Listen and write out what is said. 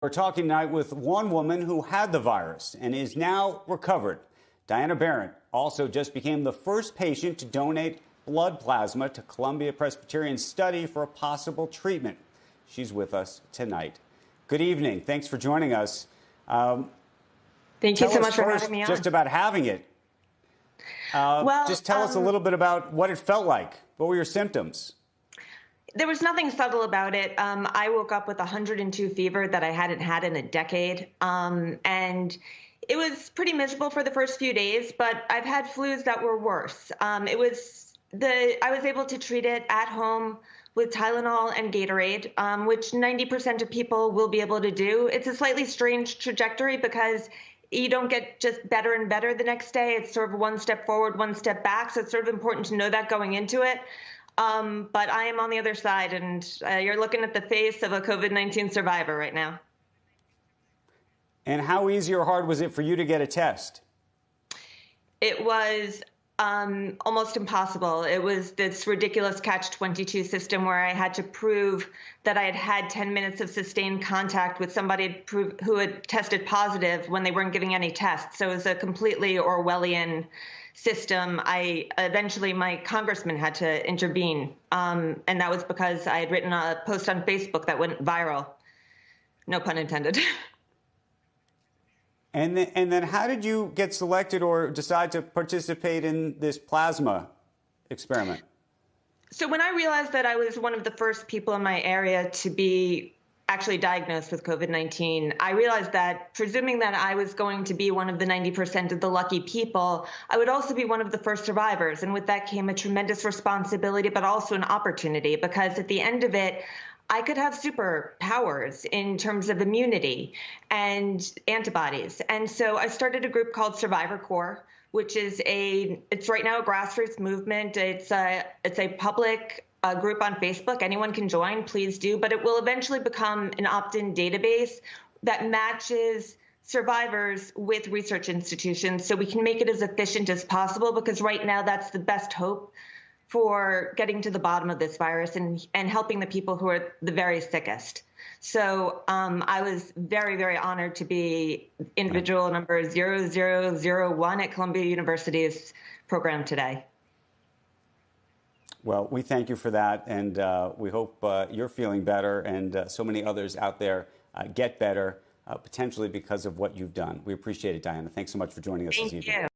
We're talking tonight with one woman who had the virus and is now recovered. Diana BERRENT also just became the first patient to donate blood plasma to Columbia Presbyterian study for a possible treatment. She's with us tonight. Good evening. Thanks for joining us. Thank you so much for having me on. Just about having it. Just tell us a little bit about what it felt like. What were your symptoms? There was nothing subtle about it. I woke up with 102 fever that I hadn't had in a decade. And it was pretty miserable for the first few days, but I've had flus that were worse. I was able to treat it at home with Tylenol and Gatorade, which 90% of people will be able to do. It's a slightly strange trajectory because you don't get just better and better the next day. It's sort of one step forward, one step back. So it's sort of important to know that going into it. But I am on the other side, and you're looking at the face of a COVID-19 survivor right now. And how easy or hard was it for you to get a test? It was almost impossible. It was this ridiculous catch-22 system where I had to prove that I had had 10 minutes of sustained contact with somebody who had tested positive when they weren't giving any tests. So it was a completely Orwellian system. Eventually my congressman had to intervene. And that was because I had written a post on Facebook that went viral. No pun intended. And then how did you get selected or decide to participate in this plasma experiment? So when I realized that I was one of the first people in my area to be actually diagnosed with COVID-19, I realized that presuming that I was going to be one of the 90% of the lucky people, I would also be one of the first survivors. And with that came a tremendous responsibility, but also an opportunity, because at the end of it, I could have superpowers in terms of immunity and antibodies. And so I started a group called Survivor Corps, which is it's right now a grassroots movement. It's a public group on Facebook. Anyone can join, please do. But it will eventually become an opt-in database that matches survivors with research institutions so we can make it as efficient as possible, because right now that's the best hope for getting to the bottom of this virus and helping the people who are the very sickest. So I was very, very honored to be individual number 0001 at Columbia University's program today. Well, we thank you for that, and we hope you're feeling better and so many others out there get better, potentially because of what you've done. We appreciate it, Diana. Thanks so much for joining us this evening. Thank you.